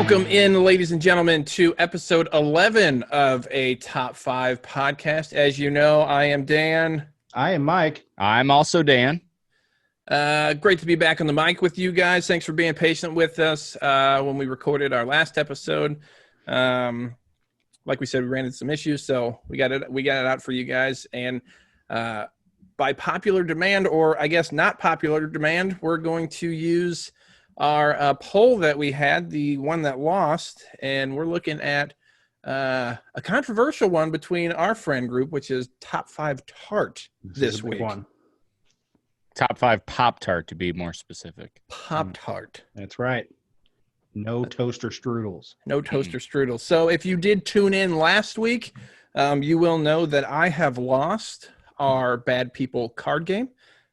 Welcome in, ladies and gentlemen, to episode 11 of a Top 5 podcast. As you know, I am Dan. I am Mike. I'm also Dan. Great to be back on the mic with you guys. Thanks for being patient with us when we recorded our last episode. Like we said, we ran into some issues, so we got it out for you guys. And by popular demand, or I guess not popular demand, we're going to use our poll that we had, the one that lost, and we're looking at a controversial one between our friend group, which is Top 5 Tart this week. Top 5 Pop Tart, to be more specific. Pop Tart. That's right. No toaster strudels. No toaster strudels. So if you did tune in last week, you will know that I have lost our Bad People card game.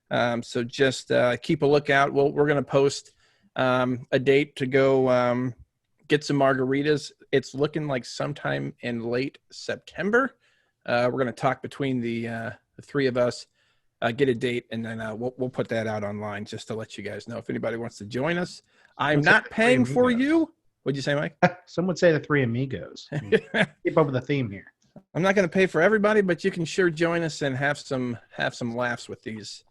So just keep a lookout. We're going to post a date to go get some margaritas. It's looking like sometime in late September. We're going to talk between the three of us, get a date, and then we'll put that out online just to let you guys know if anybody wants to join us. I'm not paying for you. What'd you say, Mike? Some would say the three amigos. Keep up with the theme here. I'm not going to pay for everybody, but you can sure join us and have some laughs with these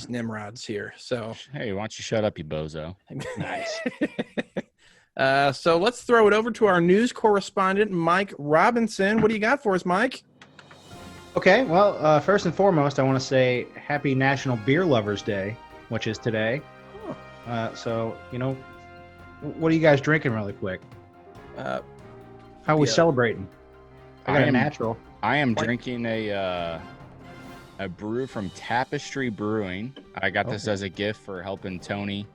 Nimrods here. So hey, why don't you shut up, you bozo? Nice. So let's throw it over to our news correspondent, Mike Robinson. What do you got for us, Mike? Okay, well, first and foremost, I want to say Happy National Beer Lovers Day, which is today. So, what are you guys drinking really quick? How are we celebrating? I got a natural. I am drinking a brew from Tapestry Brewing. I got this as a gift for helping Tony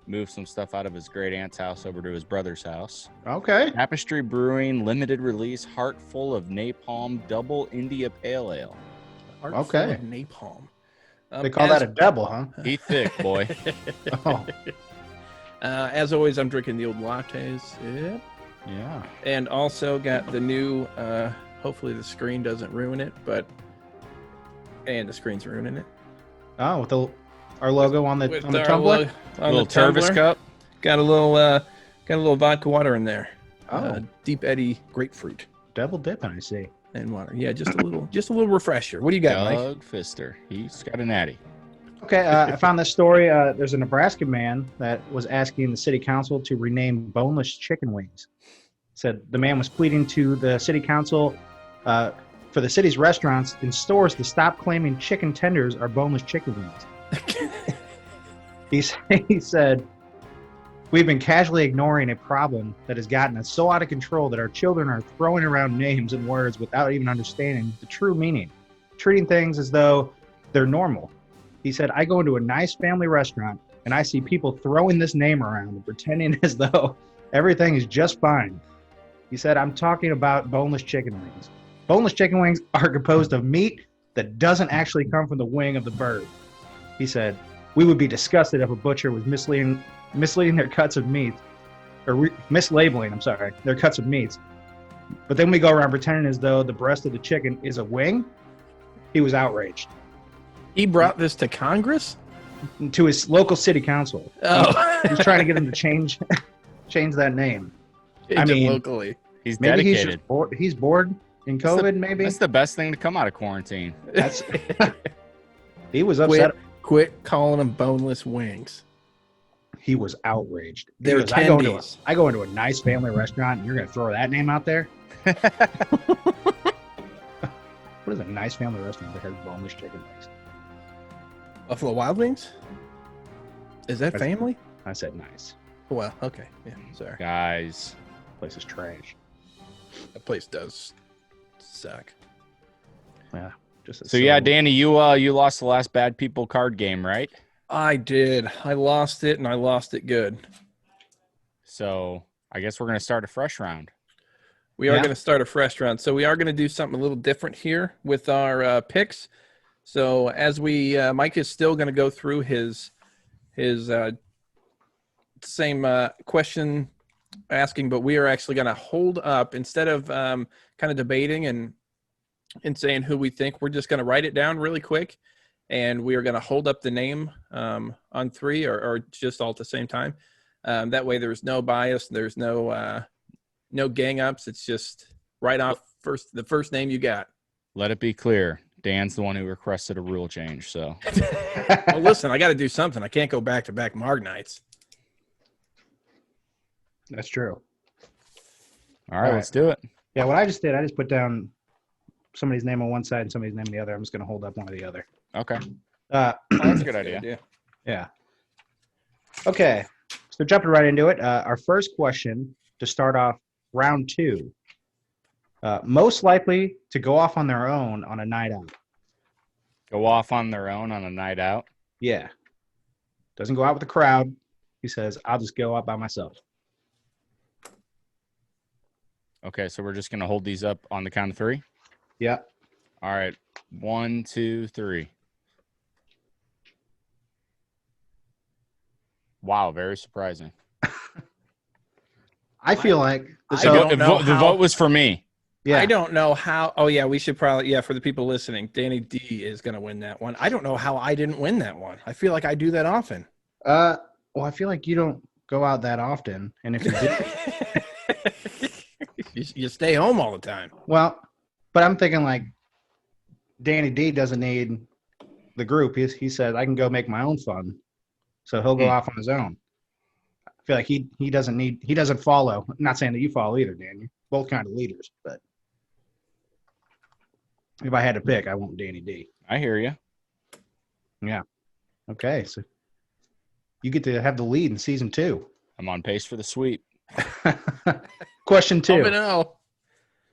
move some stuff out of his great aunt's house over to his brother's house. Okay. Tapestry Brewing, limited release, Heart Full of Napalm, Double India Pale Ale. Heart full of napalm. They call that a double, huh? He thick, boy. Oh. As always, I'm drinking the old lattes. Yep. Yeah. And also got the new, hopefully the screen doesn't ruin it, and the screen's ruining it. Oh, with our logo on the tumbler? On little Tervis cup. Got a little vodka water in there. Oh. Deep Eddy grapefruit. Double dipping, I see. And water. Yeah, just a little refresher. What do you got, Mike? Doug Pfister. He's got a natty. Okay, I found this story. There's a Nebraska man that was asking the city council to rename boneless chicken wings. Said the man was pleading to the city council for the city's restaurants and stores to stop claiming chicken tenders are boneless chicken wings. He said, "We've been casually ignoring a problem that has gotten us so out of control that our children are throwing around names and words without even understanding the true meaning, treating things as though they're normal." He said, "I go into a nice family restaurant and I see people throwing this name around and pretending as though everything is just fine." He said, "I'm talking about boneless chicken wings. Boneless chicken wings are composed of meat that doesn't actually come from the wing of the bird." He said, "We would be disgusted if a butcher was misleading their cuts of meat, or mislabeling, their cuts of meats. But then we go around pretending as though the breast of the chicken is a wing." He was outraged. He brought this to Congress? To his local city council. Oh. He's trying to get him to change that name. Locally. He's maybe dedicated. He's bored in COVID, maybe? That's the best thing to come out of quarantine. He was upset. Quit calling them boneless wings. He was outraged. They're tendies. I go into a nice family restaurant and you're going to throw that name out there? What is a nice family restaurant that has boneless chicken wings? Buffalo Wild Wings? Is that family? I said nice. Well, okay. Yeah, sorry. Guys. Place is trash. That place does suck. Yeah. Yeah, Danny, you lost the last Bad People card game, right? I did. I lost it, and I lost it good. So I guess we're going to start a fresh round. We are going to start a fresh round. So we are going to do something a little different here with our picks. So as Mike is still going to go through his same question asking, but we are actually going to hold up instead of kind of debating and saying who we think. We're just going to write it down really quick, and we are going to hold up the name on three or just all at the same time. That way, there's no bias. There's no gang ups. It's just right off the first name you got. Let it be clear. Dan's the one who requested a rule change. So, Well, listen, I got to do something. I can't go back to back Marg nights. That's true. all right, let's do it. Yeah, what I just did, I just put down somebody's name on one side and somebody's name on the other. I'm just going to hold up one or the other. Okay. Uh, Oh, that's a good idea. yeah. Okay. So jumping right into it, our first question to start off round 2. Most likely to go off on their own on a night out. Go off on their own on a night out. Yeah. Doesn't go out with the crowd. He says, I'll just go out by myself. Okay, so we're just going to hold these up on the count of 3? Yeah. All right. 1, 2, 3. Wow, very surprising. I feel like I so, don't know The how- vote was for me. yeah. I don't know how. Oh, yeah, we should probably. Yeah, for the people listening, Danny D is going to win that one. I don't know how I didn't win that one. I feel like I do that often. Well, I feel like you don't go out that often, and if you do, You stay home all the time. well, but I'm thinking like Danny D doesn't need the group. He said I can go make my own fun, so he'll go off on his own. I feel like he doesn't follow. I'm not saying that you follow either, Dan. You're both kind of leaders, but if I had to pick, I want Danny D. I hear you. Yeah. Okay, so you get to have the lead in season 2. I'm on pace for the sweep. Question 2. Oh, no.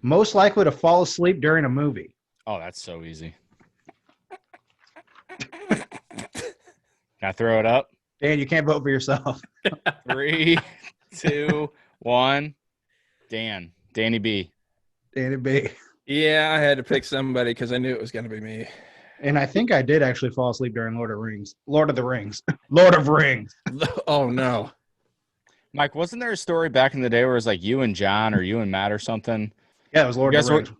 Most likely to fall asleep during a movie. Oh, that's so easy. Can I throw it up? Dan, you can't vote for yourself. 3, 2, 1. Danny B. Danny B. Yeah, I had to pick somebody because I knew it was going to be me. And I think I did actually fall asleep during Lord of the Rings. Lord of Rings. Oh, no. Mike, wasn't there a story back in the day where it was like you and John or you and Matt or something? Yeah, it was Lord You of guys the Rings.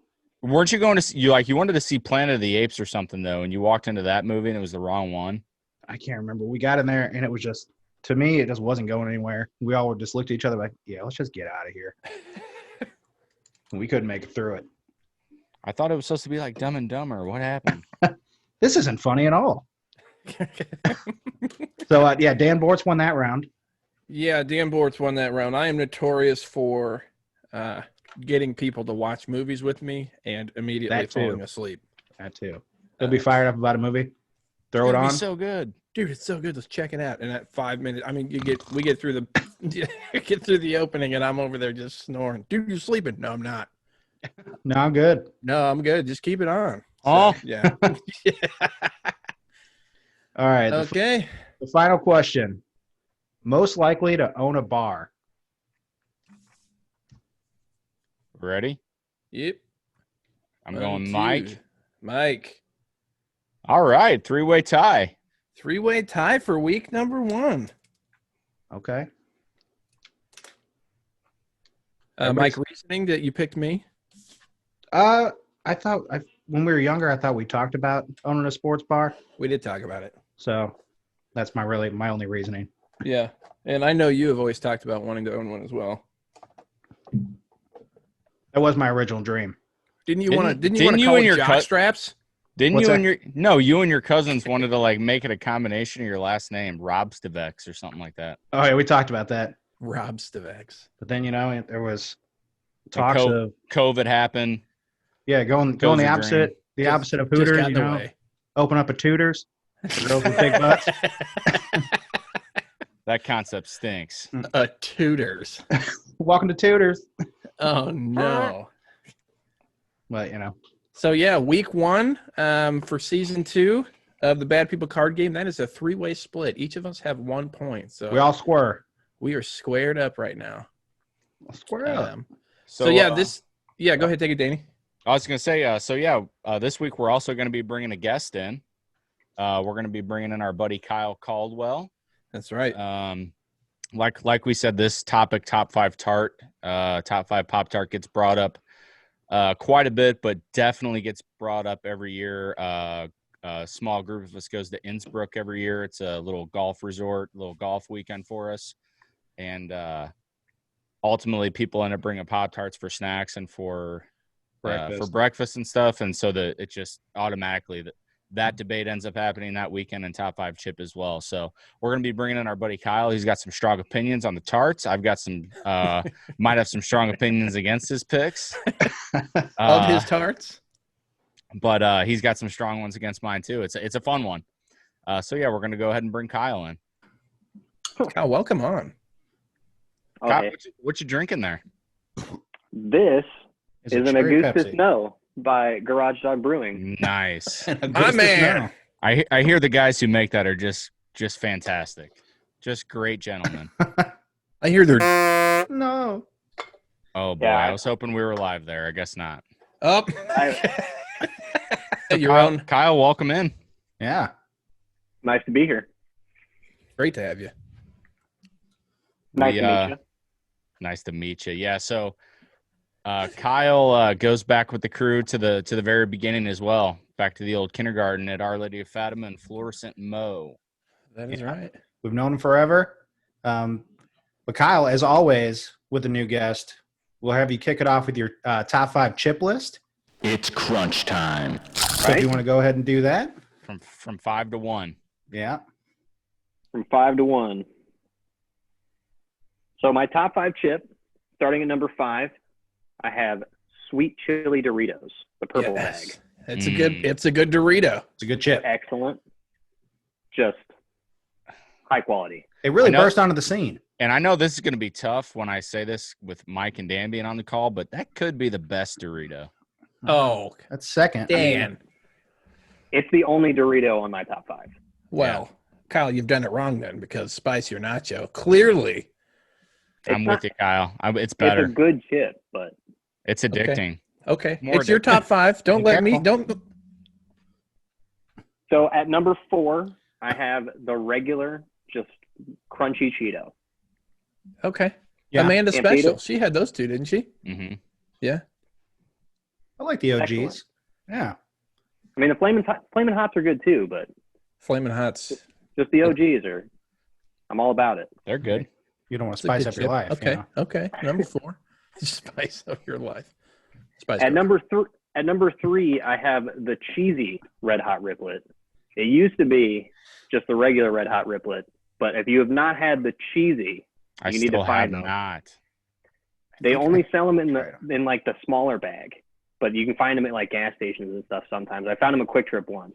Weren't you going to see, you wanted to see Planet of the Apes or something though, and you walked into that movie and it was the wrong one? I can't remember. We got in there and it was just, to me, it just wasn't going anywhere. We all would just look at each other like, yeah, let's just get out of here. And we couldn't make it through it. I thought it was supposed to be like Dumb and Dumber. What happened? This isn't funny at all. So, yeah, Dan Bortz won that round. Yeah, Dan Bortz won that round. I am notorious for getting people to watch movies with me and immediately That too. falling asleep. That too. They'll be fired up about a movie. Throw it It'd be on. so good. Dude, it's so good. Let's check it out. And at 5 minutes, I mean, we get through the opening, and I'm over there just snoring. Dude, you're sleeping. No, I'm not. No, I'm good. No, I'm good. Just keep it on. Oh. So, yeah. All right. Okay. The final question. Most likely to own a bar. Ready? Yep. I'm 1, going 2. Mike. Mike. All right, 3-way tie. 3-way tie for week number 1. Okay. Mike, reasoning that you picked me? I thought when we were younger, I thought we talked about owning a sports bar. We did talk about it. So that's my only reasoning. Yeah. And I know you have always talked about wanting to own one as well. That was my original dream. Didn't you want Didn't to you call and it your jock straps? Didn't What's you that? and your cousins wanted to like make it a combination of your last name, Rob Stevex or something like that? Oh yeah, we talked about that. Rob Stevex. But then there was And talks of COVID happened. going Goes the a opposite of Hooters. Just got in the way. Open up a Tutors. Girls with big butts. That concept stinks. A Tutors. Welcome to Tutors. Oh no. But So yeah, week 1 for season 2 of the Bad People card game. That is a 3-way split. Each of us have 1 point. So we all square. we are squared up right now. Square up. So yeah, go ahead, take it, Danny. I was going to say, this week we're also going to be bringing a guest in. We're going to be bringing in our buddy Kyle Caldwell. That's right. Like we said, this topic, top 5 Pop Tart gets brought up quite a bit, but definitely gets brought up every year. A small group of us goes to Innsbruck every year. It's a little golf resort, little golf weekend for us. and ultimately people end up bringing Pop Tarts for snacks and for breakfast and stuff, and so it just automatically that debate ends up happening that weekend in top 5 chip as well. So we're going to be bringing in our buddy Kyle. He's got some strong opinions on the tarts. I've got some might have some strong opinions against his picks Of his tarts. But he's got some strong ones against mine too. It's a fun one. So yeah, we're going to go ahead and bring Kyle in. Kyle, welcome on. Okay. Kyle, what you drinking there? This Is is it an cherry Augustus Pepsi? Snow by Garage Dog Brewing. Nice. My man. I hear the guys who make that are just fantastic. Just great gentlemen. I hear they're No. Oh boy, Yeah. I was hoping we were live there. I guess not. up. So Your own. Kyle, welcome in. Yeah. Nice to be here. Great to have you. Nice to meet you. Nice to meet you. Yeah. So Kyle goes back with the crew to the very beginning as well. Back to the old kindergarten at Our Lady of Fatima and Florissant Mo. That is right. We've known him forever. But Kyle, as always, with a new guest, we'll have you kick it off with your top 5 chip list. It's crunch time. So if you want to go ahead and do that. From 5 to 1. Yeah. From 5 to 1. So my top 5 chip, starting at number 5, I have sweet chili Doritos, the purple bag. It's a good Dorito. It's a good chip. Excellent. Just high quality. It really I know- burst onto the scene. And I know this is going to be tough when I say this with Mike and Dan being on the call, but that could be the best Dorito. Oh, That's second. Dan. It's the only Dorito on my top 5. Well, Kyle, you've done it wrong then because spicy or nacho. Clearly. I'm not- with you, Kyle. It's better. It's a good chip, but It's addicting. Okay. More It's your top 5. Don't Be let me. careful. Don't. so at number 4, I have the regular, just crunchy Cheeto. Okay. Yeah. Amanda Can't beat Special. it. She had those two, didn't she? Mm-hmm. Yeah. I like the OGs. Excellent. Yeah. I mean, the Flamin' Hots are good too, but Flamin' Hots. just the OGs are. I'm all about it. They're good. You don't want to It's a spice good up your chip. life. Okay. You know? Okay. Number 4. Spice up your life. Spice At up. number 3, I have the cheesy Red Hot Riplet. It used to be just the regular Red Hot Riplet, but if you have not had the cheesy, I You need to still have find them. not. they think only sell them in tried 'em. in like the smaller bag, but you can find them at like gas stations and stuff sometimes. I found them at Quick Trip once,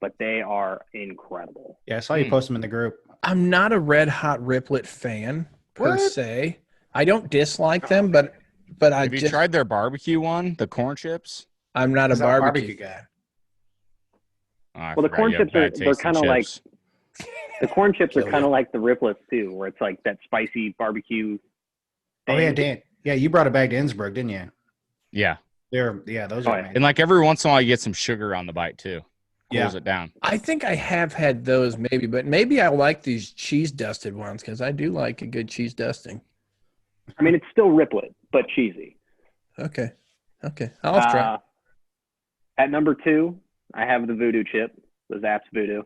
but they are incredible. Yeah, I saw you post them in the group. I'm not a Red Hot Riplet fan per What? se. I don't dislike them, but I Have you just tried their barbecue one, the corn chips? I'm not a He's not barbecue. guy. Oh, I Well, the forgot corn you have chips are- bad they're tasting kinda like- chips. The corn chips are Kill kind you. of like the Riplets too, where it's like that spicy barbecue. Oh, yeah, thing. Dan. Yeah, you brought it back to Innsbruck, didn't you? Yeah. Those Oh, are yeah. amazing. And like every once in a while, you get some sugar on the bite too. Yeah. Cools it down. I think I have had those maybe, but maybe I like these cheese dusted ones because I do like a good cheese dusting. I mean, it's still Riplet, but cheesy. Okay. I'll have to try. At number 2, I have the Voodoo chip, the Zapp's Voodoo.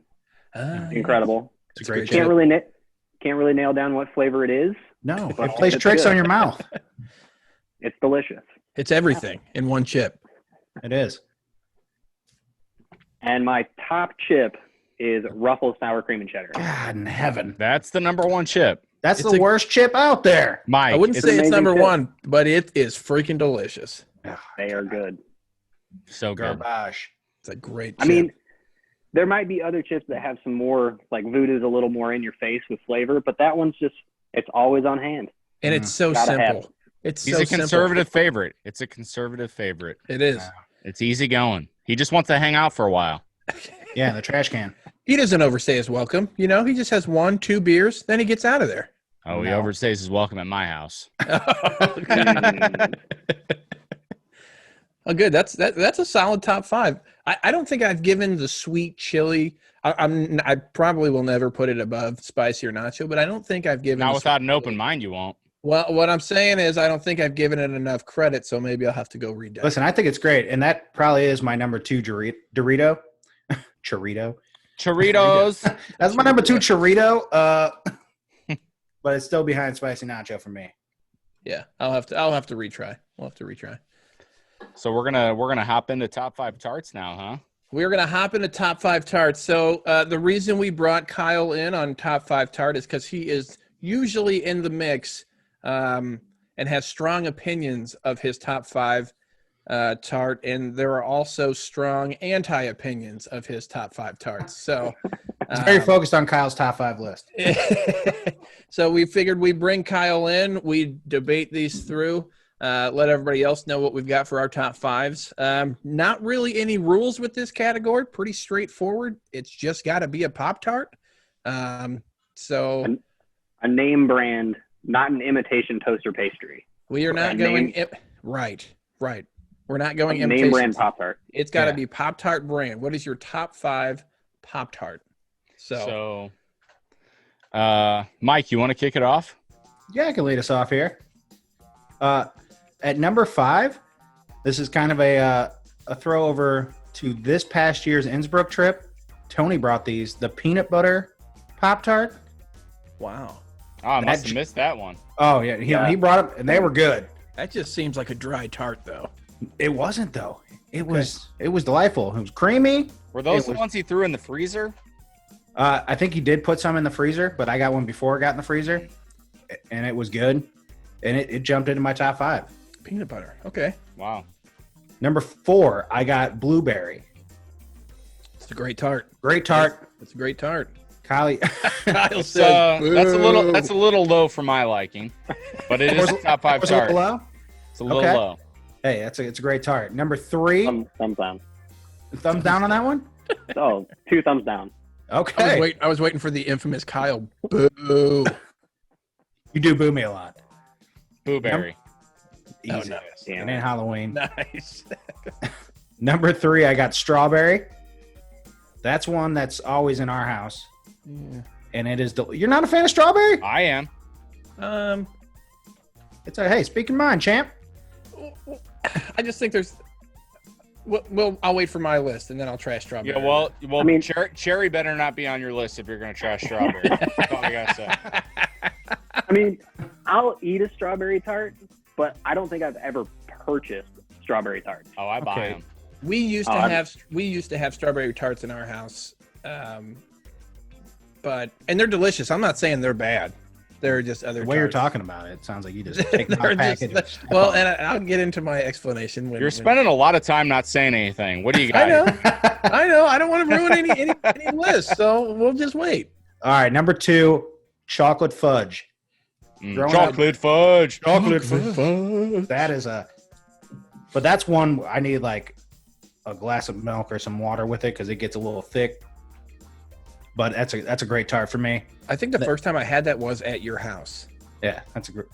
Ah, Incredible. It's a great Can't chip. really nail down what flavor it is. No, Well, it plays it's tricks good. on your mouth. It's delicious. It's everything in one chip. It is. And my top chip is Ruffles Sour Cream and Cheddar. God in heaven. That's the number 1 chip. That's It's the a- worst chip out there. Mike, I wouldn't say it's amazing number chip. 1, but it is freaking delicious. They are good. so good. Garbage. It's a great chip. I mean, there might be other chips that have some more, like Voodoo's a little more in your face with flavor, but that one's just, it's always on hand. and it's so Gotta have simple. It's He's so a conservative favorite. It's a conservative favorite. Simple. It is. It's easy going. He just wants to hang out for a while. Yeah, in the trash can. He doesn't overstay his welcome. You know, he just has 1, 2 beers, then he gets out of there. Oh, he No. overstays his welcome at my house. Oh, good. That's a solid top 5. I don't think I've given the sweet chili. I probably will never put it above spicy or nacho, but I don't think I've given. Not the without sweet an open chili. mind, you won't. Well, what I'm saying is I don't think I've given it enough credit, so maybe I'll have to go read that. Listen, I think it's great. And that probably is my number 2 Dorito. Chorito. Choritos. That's my number 2 chorito. but it's still behind spicy nacho for me. Yeah, I'll have to retry. We'll have to retry. So we're gonna hop into top 5 tarts now, huh? We're going to hop into top 5 tarts. So the reason we brought Kyle in on top 5 tart is because he is usually in the mix and has strong opinions of his top 5 tart. And there are also strong anti-opinions of his top 5 tarts. So It's very focused on Kyle's top 5 list. so we figured we'd bring Kyle in. We debate these through. Let everybody else know what we've got for our top 5s. Not really any rules with this category. Pretty straightforward. It's just got to be a Pop Tart. So a name brand, not an imitation toaster pastry. We are not going right. We're not going a name brand Pop Tart. It's got to be Pop Tart brand. What is your top 5 Pop Tart? So Mike, you want to kick it off? Yeah, I can lead us off here. At number 5, this is kind of a throw over to this past year's Innsbruck trip. Tony brought these, the peanut butter Pop Tart. Wow. Oh, I must have missed that one. Oh, yeah. He brought them, and they were good. That just seems like a dry tart, though. It wasn't, though. It was delightful. It was creamy. Were those the ones he threw in the freezer? I think he did put some in the freezer, but I got one before it got in the freezer, and it was good. And it jumped into my top 5. Peanut butter. Okay. Wow. Number 4, I got blueberry. It's a great tart. Great tart. It's a great tart. Kyle said, that's a little low for my liking, but it is a top 5 tart. Low? It's a little low. Hey, it's a great tart. Number 3. Thumbs down. Thumbs down on that one? Oh, 2 thumbs down. Okay. I was waiting for the infamous Kyle. Boo. You do boo me a lot. Blueberry. Easy. Oh, nice. It ain't Halloween. Nice. Number 3, I got strawberry. That's one that's always in our house. Yeah. And it is you're not a fan of strawberry? I am. It's hey, speak your mind, champ. I just think there's. Well, I'll wait for my list and then I'll trash strawberry. Yeah, well, I mean, cherry better not be on your list if you're going to trash strawberry. That's all I gotta say. I mean, I'll eat a strawberry tart, but I don't think I've ever purchased strawberry tarts. Oh, I buy them. We used to have strawberry tarts in our house, but they're delicious. I'm not saying they're bad. They're just other. The way you're talking about it sounds like you just take my package. And I'll get into my explanation. You're spending a lot of time not saying anything. What do you got? I know. I don't want to ruin any list, so we'll just wait. All right, number 2, chocolate fudge. Chocolate fudge. Chocolate fudge. That is but that's one I need like a glass of milk or some water with it because it gets a little thick. But that's a great tart for me. I think the first time I had that was at your house. Yeah, that's a great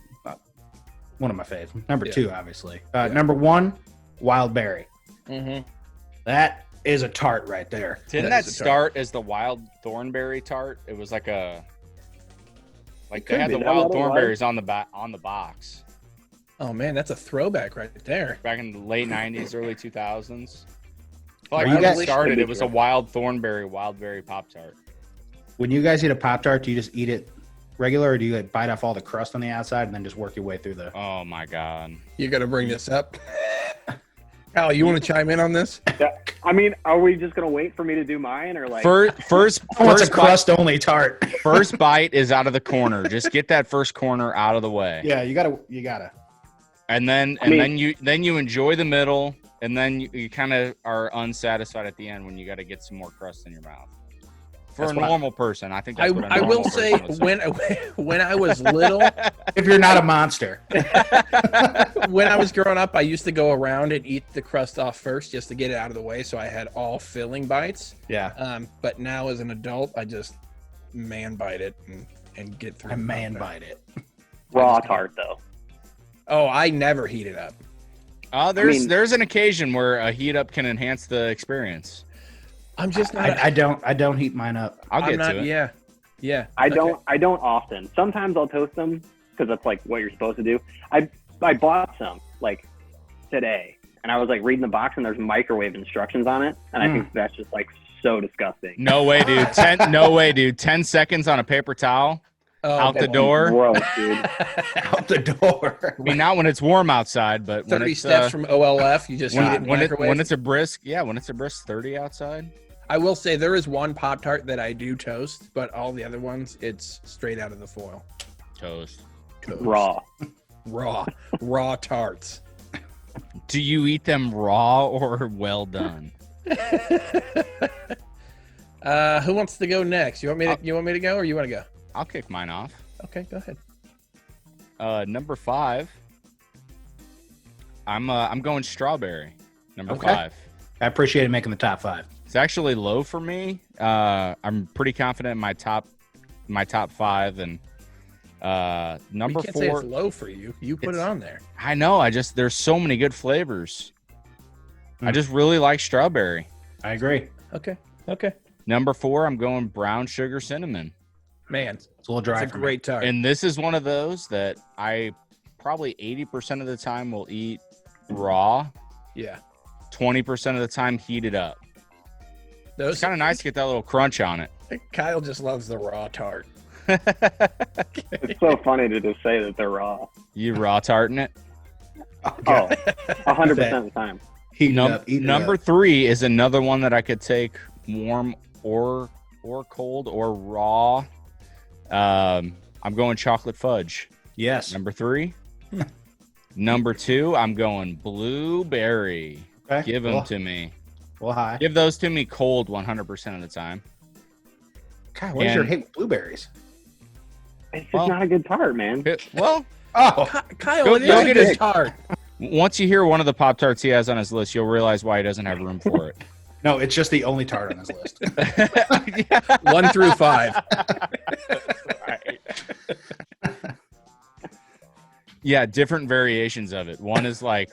one of my faves. Number 2, obviously. Number 1, wild berry. Mm-hmm. That is a tart right there. Didn't that start as the wild thornberry tart? It was like they had the wild thornberries on the box. Oh man, that's a throwback right there. Back in the late 90s, early 2000s. I feel like when it started, it was a wild thornberry, wildberry Pop-Tart. When you guys eat a Pop-Tart, do you just eat it regular or do you bite off all the crust on the outside and then just work your way through the... Oh my God. You got to bring this up. Al, you want to chime in on this? Yeah. I mean, are we just going to wait for me to do mine or like... First a crust-only tart. First bite is out of the corner. Just get that first corner out of the way. Yeah, you gotta. And then you enjoy the middle, and then you kind of are unsatisfied at the end when you got to get some more crust in your mouth. For a normal person, I think that's what I will say when I was little, if you're not a monster, when I was growing up, I used to go around and eat the crust off first just to get it out of the way, so I had all filling bites. Yeah. But now as an adult, I just man bite it and get through. I man bite it. Raw tart though. Oh, I never heat it up. There's an occasion where a heat up can enhance the experience. I'm just not. I don't heat mine up. I'll get to it. Yeah. I don't often. Sometimes I'll toast them because that's like what you're supposed to do. I bought some like today, and I was like reading the box, and there's microwave instructions on it, and I think that's just like so disgusting. No way, dude. 10 seconds on a paper towel. Oh, Out the boy. door. Gross, dude. Out the door. I mean, not when it's warm outside, but when 30 it's steps from OLF, you just heat it in when microwave. it's a brisk, when it's a brisk 30 outside. I will say there is one Pop Tart that I do toast, but all the other ones, it's straight out of the foil. Toast. Toast. Raw tarts. Do you eat them raw or well done? Who wants to go next? You want me to go, or you want to go? I'll kick mine off. Okay, go ahead. Number 5. I'm going strawberry. Number Okay. 5. I appreciate making the top 5. It's actually low for me. I'm pretty confident in my top 5, and number You can't say 4. it's low for you. You put it on there. I know. There's so many good flavors. I Mm. just really like strawberry. I agree. Okay. Number 4, I'm going brown sugar cinnamon. Man, It's a little dry that's a for me. great tart. And this is one of those that I probably 80% of the time will eat raw, Yeah. 20% of the time heated up. It's Those kind of nice to get that little crunch on it. Kyle just loves the raw tart. It's so funny to just say that they're raw. You raw tarting it? Oh, 100% of the time. Heat it up, eat it Number up. 3 is another one that I could take warm or cold or raw. I'm going chocolate fudge. Yes. Number 3. Number 2, I'm going blueberry. Okay. Give them Well, to me. well, hi. Give those to me cold 100% of the time. God, what is your And- hate with blueberries? It's just Well- not a good tart, man. Well, Oh, Kyle, Go- it is go a get good it. tart. once you hear one of the Pop Tarts he has on his list, you'll realize why he doesn't have room for it. no, it's just the only tart on this list. 1 through 5. Yeah, different variations of it. One is like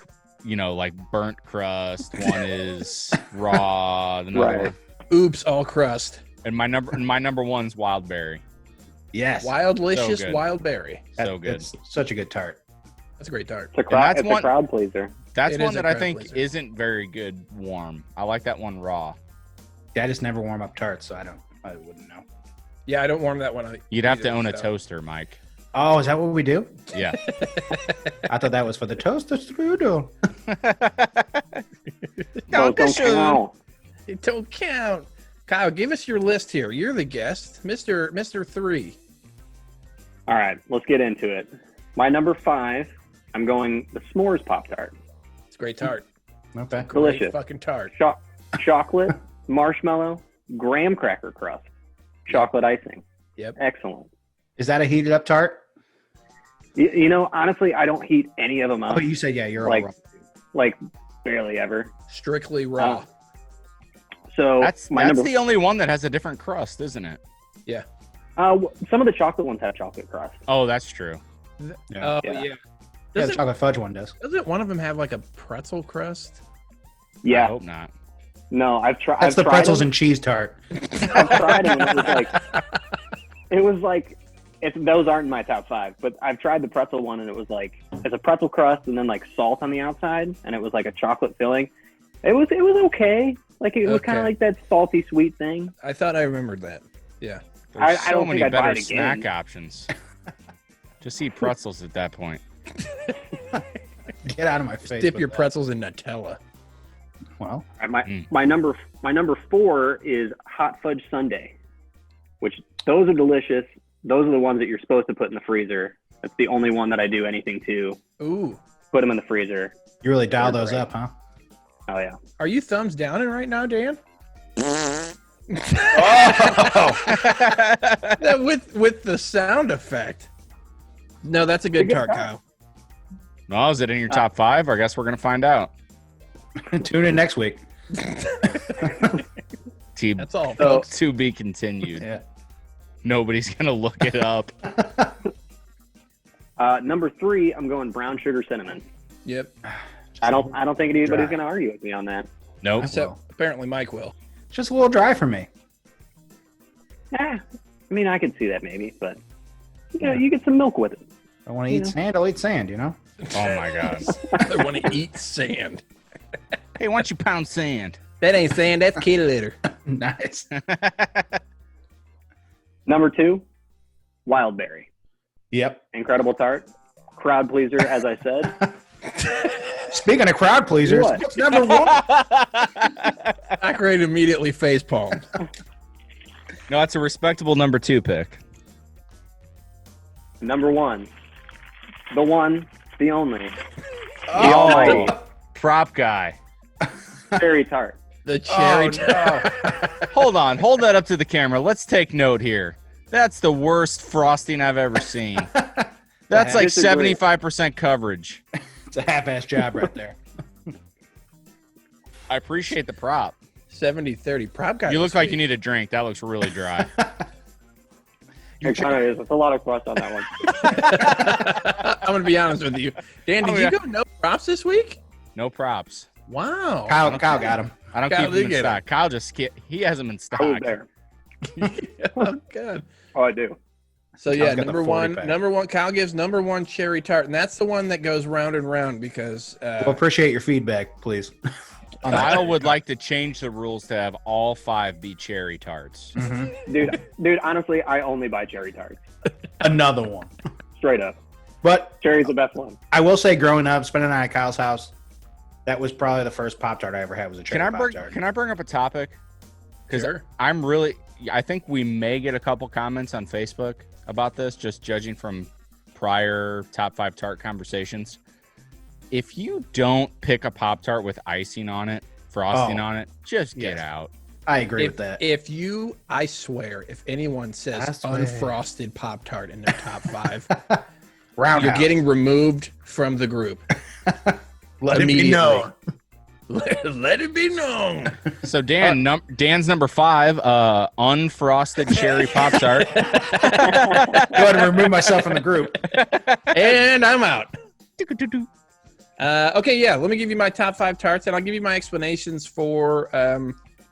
burnt crust. One is raw. Another, Right. Oops, all crust. and my number 1's wild berry. Yes. Wildlicious So good. wild berry. So good. It's such a good tart. That's a great tart. It's a crowd, that's it's one- a crowd pleaser. That's It one is a that I crowd think pleaser. isn't very good warm. I like that one raw. Yeah, I just never warm up tarts, so I wouldn't know. Yeah, I don't warm that one up. You'd have to either, own a so. toaster, Mike. Oh, is that what we do? Yeah. I thought that was for the toaster strudel. Those don't count. It don't count. Kyle, give us your list here. You're the guest, Mr. 3. All right, let's get into it. My number 5, I'm going the s'mores Pop Tart. It's a great tart. Okay. Delicious. Great fucking tart. Chocolate, marshmallow, graham cracker crust, chocolate icing. Yep. Excellent. Is that a heated up tart? You know, honestly, I don't heat any of them up. Oh, you said, yeah, you're Like- all wrong. Like, barely ever. Strictly raw. So That's my number. the only one that has a different crust, isn't it? Some of the chocolate ones have chocolate crust. Oh, that's true. Yeah. Oh, Yeah. yeah. Yeah, the Doesn't, chocolate fudge one does. doesn't one of them have like a pretzel crust? I Yeah. hope not. No, I've tried. That's the tried pretzels them. and cheese tart. I've tried them. And it was like, those aren't in my top 5. But I've tried the pretzel one, and it was like it's a pretzel crust and then like salt on the outside, and it was like a chocolate filling. It was okay. Like it was kind Okay. of like that salty sweet thing. I thought I remembered that. Yeah. There's I so don't many think I'd buy better it again. snack options. Just eat pretzels at that point. Get out of my face. Dip with your that. pretzels in Nutella. Well, My number 4 is hot fudge sundae, which those are delicious. Those are the ones that you're supposed to put in the freezer. That's the only one that I do anything to. Ooh. Put them in the freezer. you really dial They're those great. up, huh? Oh yeah. Are you thumbs downing right now, Dan? That with the sound effect. No, that's a good Good tart, tart. Kyle. Well, is it in your top 5? I guess we're gonna find out. Tune in next week. That's all, So- folks. To be continued. Yeah. Nobody's gonna look it up. Number 3, I'm going brown sugar cinnamon. Yep. I don't think anybody's Dry. going to argue with me on that. Nope. Except apparently Mike will. It's just a little dry for me. I mean, I could see that maybe, but you get some milk with it. I want to eat sand, I'll eat sand, you know? Oh my god. I want to eat sand. Hey, why don't you pound sand? That ain't sand. That's kitty litter. Nice. Number 2, Wild berry. Yep. Incredible tart. Crowd pleaser, as I said. Speaking of crowd pleasers, What? what's number one? Ackrade immediately face palmed. No, that's a respectable number 2 pick. Number 1. The one, the only. The Oh, almighty prop guy. cherry tart. The cherry Oh, tart. Hold on. Hold that up to the camera. Let's take note here. That's the worst frosting I've ever seen. That's like Disagree. 75% coverage. It's a half-ass job right there. I appreciate the prop. 70-30. Prop guy. You this look like week. you need a drink. That looks really dry. It kind of is. It's a lot of crust on that one. I'm going to be honest with you. Dan, did Oh, you yeah. go no props this week? No props. Wow. Kyle got him. I don't Kyle keep did him in get stock. Kyle just he has them in stock. I was there. Oh, God. Oh, I do. So yeah, Kyle's got the number 40 one, pack. number one. Kyle gives number 1 cherry tart, and that's the one that goes round and round because We'll appreciate your feedback, please. On that. Kyle would like to change the rules to have all 5 be cherry tarts. Mhm. Dude, honestly, I only buy cherry tarts. Another one. Straight up. But Cherry's the best one. I will say, growing up, spending the night at Kyle's house, that was probably the first Pop Tart I ever had. Was a cherry Pop Tart. Can I bring up a topic? Because Sure. I think we may get a couple comments on Facebook about this, just judging from prior top 5 tart conversations. If you don't pick a Pop Tart with icing on it, frosting Oh. on it, just get Yes. out. I agree with that. I swear, if anyone says I swear. unfrosted Pop Tart in their top 5, Roundhouse. you're getting removed from the group. Let it be immediately. known. Let it be known. So Dan, Dan's number 5, unfrosted cherry Pop Tart. Go ahead and remove myself from the group. And I'm out. Okay, yeah. Let me give you my top 5 tarts, and I'll give you my explanations for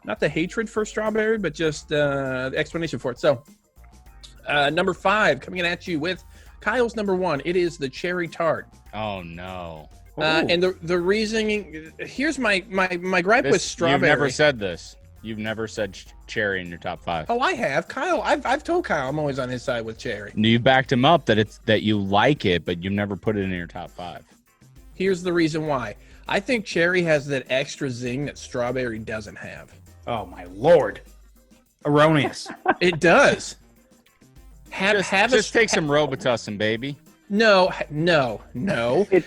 not the hatred for strawberry, but just the explanation for it. So, number 5, coming in at you with Kyle's number 1. It is the cherry tart. Oh no! And the reasoning, here's my gripe with strawberry. You've never said this. You've never said cherry in your top 5. Oh, I have. Kyle, I've told Kyle I'm always on his side with cherry. You backed him up that you like it, but you've never put it in your top 5. Here's the reason why. I think cherry has that extra zing that strawberry doesn't have. Oh my lord. Erroneous. It does. Just take some Robitussin, baby. No. It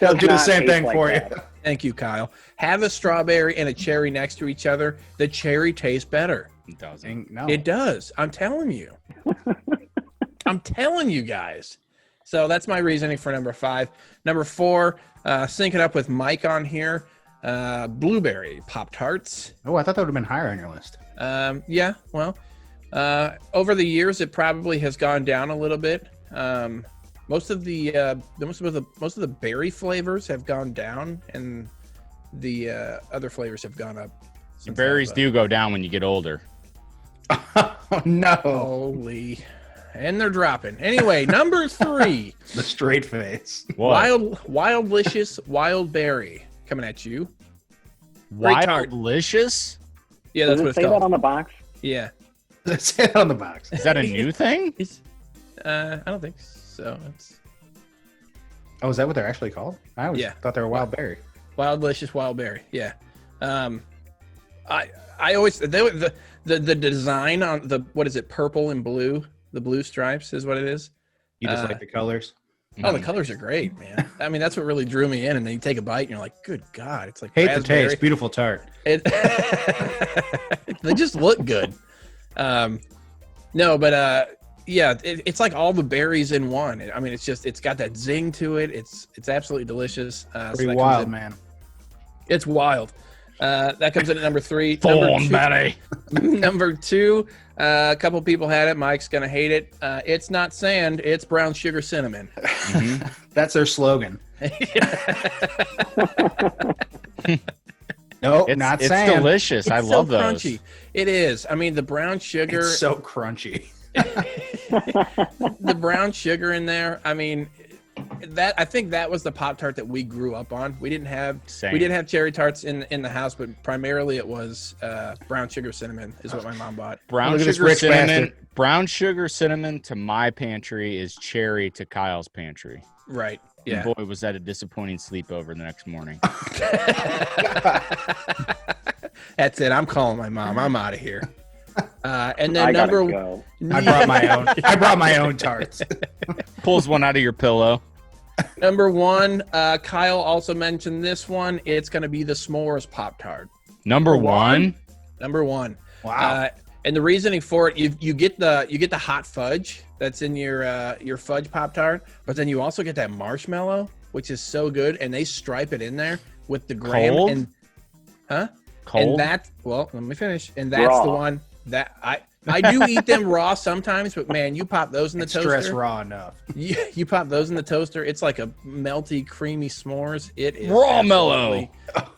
They'll does do the not same taste thing like for that. you. Thank you, Kyle. Have a strawberry and a cherry next to each other. The cherry tastes better. It doesn't. No. It does. I'm telling you. I'm telling you guys. So that's my reasoning for number 5. Number 4, sync it up with Mike on here. Blueberry Pop Tarts. Oh, I thought that would have been higher on your list. Yeah, well, over the years it probably has gone down a little bit. Most of the berry flavors have gone down, and the other flavors have gone up. The berries do go down when you get older. Oh no. Holy, and they're dropping. Anyway, number 3, The straight face. Wildlicious Wild Berry coming at you. Great tart. Wildlicious? Yeah, that's Does what it it's say that called. on the box? Yeah, Let's say it on the box. Is that a new thing? it's. I don't think so. It's Oh, is that what they're actually called? I always Yeah. thought they were wild berry. Wildlicious Wild Berry. Yeah. I always the design on the, what is it, purple and blue, the blue stripes is what it is. You just like the colors. Oh, the colors are great, man. I mean, that's what really drew me in. And then you take a bite and you're like, good God, it's like Hate raspberry. the taste. Beautiful tart. It, they just look good. No, but yeah, it's like all the berries in one. I mean, it's got that zing to it. It's absolutely delicious. So Pretty that wild, comes in, man. It's wild. That comes in at number 3. Betty. Number 2, a couple people had it. Mike's gonna hate it. It's not sand. It's brown sugar cinnamon. That's their slogan. No, not It's sand. delicious. I It's love so those. crunchy. It is. I mean, the brown sugar. It's so crunchy. The brown sugar in there. I mean, I think that was the Pop Tart that we grew up on. We didn't have Same. we did have cherry tarts in the house, but primarily it was brown sugar cinnamon is what my mom bought. Brown Look at this sugar rich cinnamon. bastard. Brown sugar cinnamon to my pantry is cherry to Kyle's pantry. Right. And Yeah. boy, was that a disappointing sleepover the next morning. That's it. I'm calling my mom. I'm out of here. And I then gotta number go. I brought my own. I brought my own tarts. Pulls one out of your pillow. number one, Kyle also mentioned this one. It's going to be the s'mores Pop Tart. Number one. Number one. Wow. And the reasoning for it, you get the hot fudge that's in your fudge Pop Tart, but then you also get that marshmallow, which is so good, and they stripe it in there with the graham Cold? and Cold. And that, well, let me finish. And that's Raw. the one that I do eat them raw sometimes, but man, you pop those in the It's toaster. stress raw enough. You pop those in the toaster. It's like a melty, creamy s'mores. It is Raw mellow.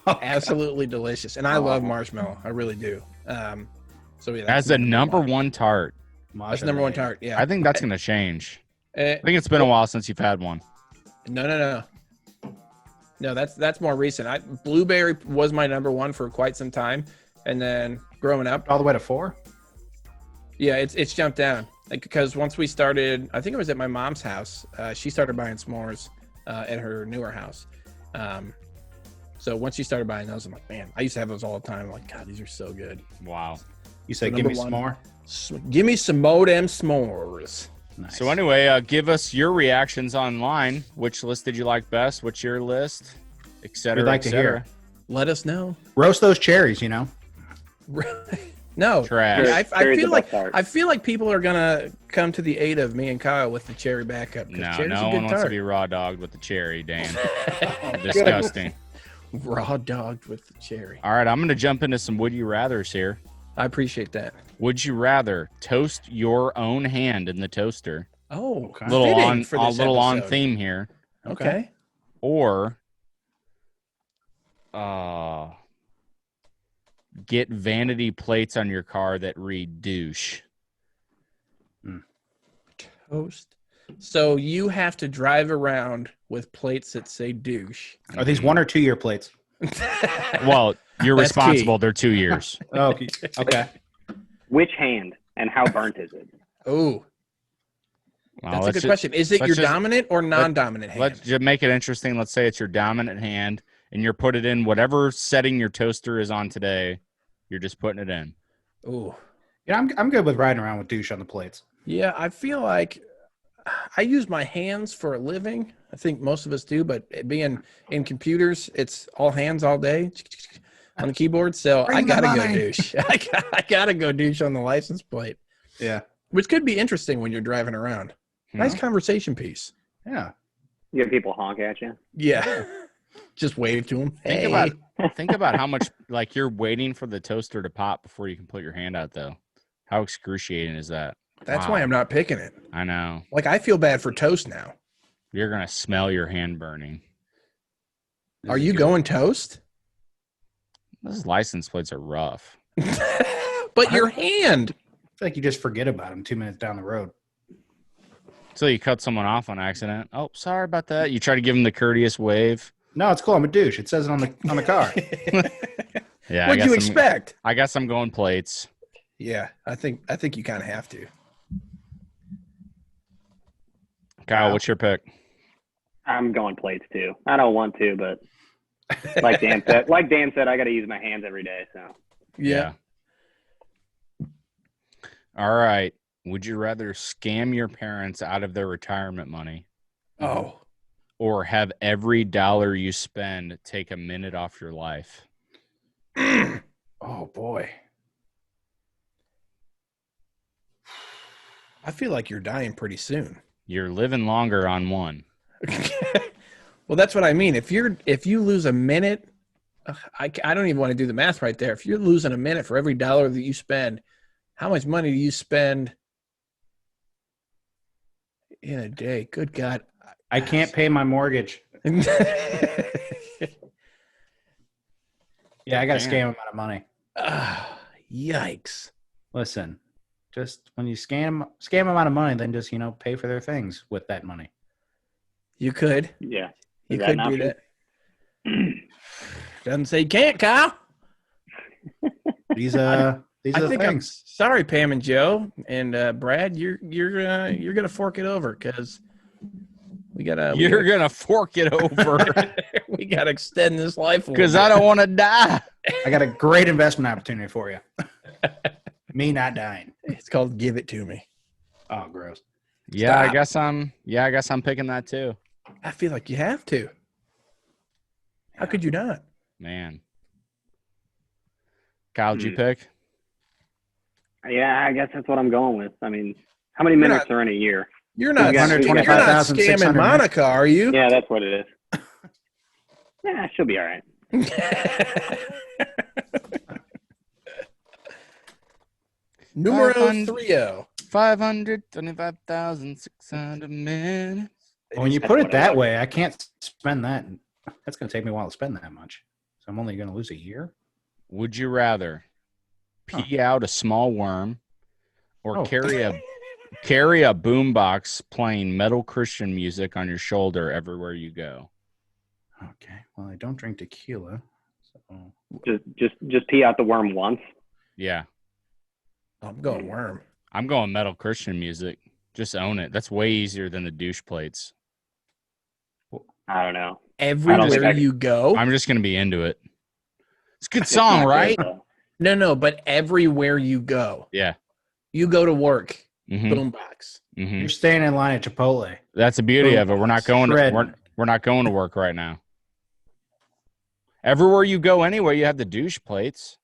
absolutely delicious, and I love marshmallow. I really do. So yeah, As the number one tart. that's number one tart. Yeah, I think that's going to change. Eh, I think it's been a while since you've had one. no. That's more recent. Blueberry was my number one for quite some time, and then growing up, All the way to 4. yeah, it's jumped down. Like, because once we started, I think it was at my mom's house. She started buying s'mores at her newer house. So once she started buying those, I'm like, man, I used to have those all the time. I'm like, God, these are so good. Wow. You say, So give me number some one. more. Give me some more damn s'mores. Nice. So anyway, give us your reactions online. Which list did you like best? What's your list? Et cetera, We'd like et to cetera. hear. Let us know. Roast those cherries, you know. No, Trash. I Cherry's feel the like best tart. I feel like people are gonna come to the aid of me and Kyle with the cherry backup. 'cause No, cherry's no a one good wants to tart. be raw dogged with the cherry, Dan. Disgusting. Raw dogged with the cherry. All right, I'm going to jump into some would you rathers here. I appreciate that. Would you rather toast your own hand in the toaster? Oh, Okay. Little fitting on for a this little on episode. theme here. Okay. Or get vanity plates on your car that read douche. Toast. So you have to drive around with plates that say douche. Are these 1 or 2 year plates? Well, you're That's responsible. They're 2 years. Oh, okay. Okay. Which hand and how burnt is it? Oh, Well, that's a let's good ju- question. Is it let's your just- dominant or non-dominant hand? Let's just make it interesting. Let's say it's your dominant hand, and you're put it in whatever setting your toaster is on today. You're just putting it in. Oh, Yeah, I'm good with riding around with douche on the plates. yeah. I feel like I use my hands for a living. I think most of us do, but being in computers, it's all hands all day on the keyboard. So Bring I the gotta go money. douche. I gotta go douche on the license plate, Yeah. which could be interesting when you're driving around. Nice conversation piece. Yeah. You have people honk at you. Yeah. Just wave to them. Think about how much like you're waiting for the toaster to pop before you can put your hand out, though. How excruciating is that? That's Wow. why I'm not picking it. I know. Like, I feel bad for toast now. You're gonna smell your hand burning. Are you going toast? Those license plates are rough. But your hand. I feel like you just forget about them 2 minutes down the road. So you cut someone off on accident. Oh, sorry about that. You try to give them the courteous wave. No, it's cool. I'm a douche. It says it on the car. Yeah. What'd you expect? I guess I'm going plates. Yeah, I think you kind of have to. Kyle, Wow. what's your pick? I'm going plates too. I don't want to, but like Dan said, I got to use my hands every day. So Yeah. All right. Would you rather scam your parents out of their retirement money Oh, or have every dollar you spend take a minute off your life? oh boy. I feel like you're dying pretty soon. You're living longer on one. Well, that's what I mean. If you lose a minute, I don't even want to do the math right there. If you're losing a minute for every dollar that you spend, how much money do you spend in a day? Good God. I can't pay my mortgage. Yeah, I got to scam them out of money. Yikes. Listen, just when you scam them out of money, then just, pay for their things with that money. You could. Yeah. You Is that could an do option? that. Doesn't say you can't, Kyle. These are I the think I'm things. sorry, Pam and Joe and Brad. You're gonna fork it over because we gotta. You're gonna fork it over We gotta extend this life a because little I don't want to die. I got a great investment opportunity for you. Me not dying. bit. It's called "Give It to Me." Oh, gross. Yeah, Stop. I guess I'm picking that too. I feel like you have to. How could you not? Man. Kyle, did you pick? Yeah, I guess that's what I'm going with. I mean, how many minutes are in a year? You're not. You're not You're not 125,600 scamming Monica, are you? Yeah, that's what it is. Yeah, she'll be all right. Numero 500. 30. 525,600 minutes. When you That's put it what I that like. way, I can't spend that. That's going to take me a while to spend that much. So I'm only going to lose a year. Would you rather pee out a small worm or Oh. carry a boombox playing metal Christian music on your shoulder everywhere you go? Okay. Well, I don't drink tequila. So Just pee out the worm once. Yeah. I'm going worm. I'm going metal Christian music. Just own it. That's way easier than the douche plates. I don't know. Everywhere I- you go. I'm just going to be into it. It's a good It's song, not right? good, though. No, but everywhere you go. Yeah. You go to work. Mm-hmm. Boombox. Mm-hmm. you're staying in line at Chipotle. That's the beauty of it. We're not going to Shredding. we're not going to work right now. Everywhere you go anyway, you have the douche plates.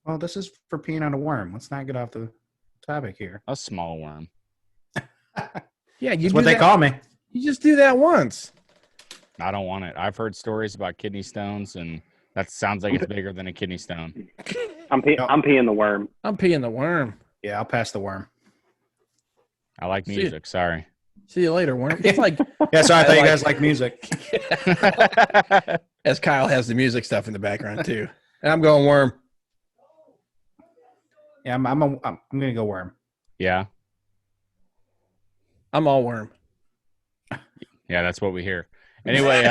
Well, this is for peeing on a worm. Let's not get off the topic here. A small worm. Yeah, you That's do what they that- call me. You just do that once. I don't want it. I've heard stories about kidney stones, and that sounds like it's bigger than a kidney stone. I'm peeing the worm. I'm peeing the worm. Yeah, I'll pass the worm. I like See ya. music. Sorry. See you later, worm. It's like Yeah, sorry, I thought you like- guys like music. as Kyle has the music stuff in the background too. And I'm going worm. Yeah, I'm gonna go worm. Yeah. I'm all worm. Yeah, that's what we hear. Anyway,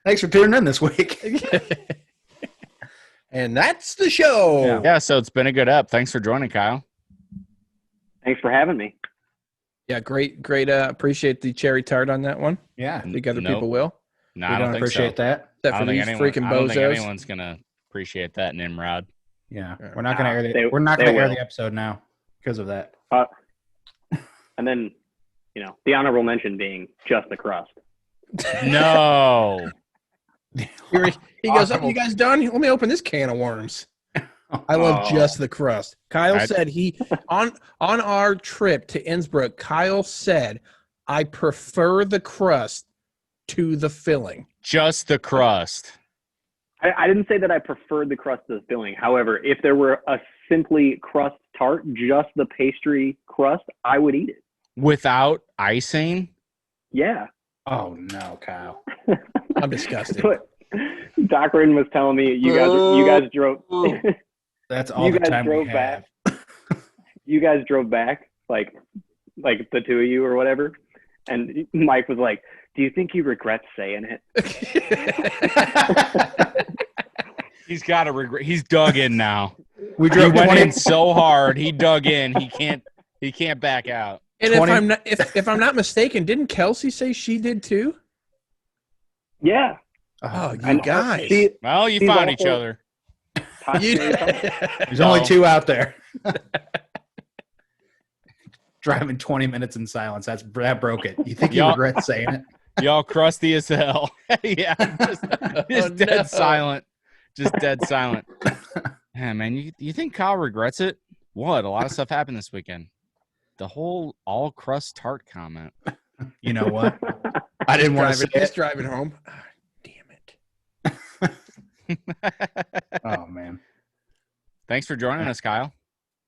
Thanks for tuning in this week. And that's the show. Yeah. yeah, so it's been a good up. Thanks for joining, Kyle. Thanks for having me. Yeah, great. Appreciate the cherry tart on that one. Yeah, I think other Nope. people will. No, we I don't don't think appreciate so. that. Except I for don't, these think freaking I don't think bozos. anyone's gonna appreciate that, Nimrod. Yeah, Yeah. we're not gonna air They- we're not they gonna air will. the episode now because of that. And then, the honorable mention being just the crust. No. He goes, "Oh, you guys done? Let me open this can of worms." I love Oh. just the crust. Kyle I- said he on our trip to Innsbruck. Kyle said, "I prefer the crust to the filling." Just the crust. I didn't say that I preferred the crust to the filling. However, if there were a simply crust tart, just the pastry crust, I would eat it. Without icing? Yeah. Oh no, Kyle. I'm disgusted. But Doc Ridden was telling me you guys drove That's all You the guys time we drove have. you guys drove back like the two of you or whatever, and Mike was like, "Do you think he regrets saying it?" He's got to regret. He's dug in now. We He drove went 20. in so hard. He dug in. He can't back out. And 20 if I'm not mistaken, didn't Kelsey say she did too? Yeah. Oh, I you know. guys. See, Well, you He's found each also- other. Todd You- Sherry something. There's only No. two out there. Driving 20 minutes in silence. That broke it. You think he Y'all- regrets saying it? Y'all crusty as hell. Yeah, just Oh, dead no. silent. Just dead silent. Yeah, man, you think Kyle regrets it? What? A lot of stuff happened this weekend. The whole all crust tart comment. You know what? I didn't want to say Just it. driving home. Ah, damn it. Oh man. Thanks for joining us, Kyle.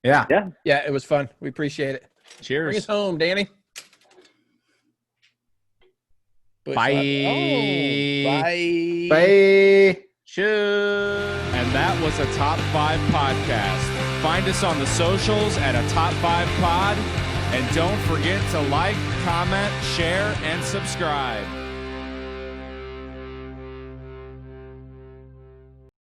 Yeah. Yeah, it was fun. We appreciate it. Bring us Cheers. home, Danny. Bush Bye. light. Oh, bye. Bye. Cheers. And that was a top 5 podcast. Find us on the socials at a Top 5 Pod. And don't forget to like, comment, share, and subscribe.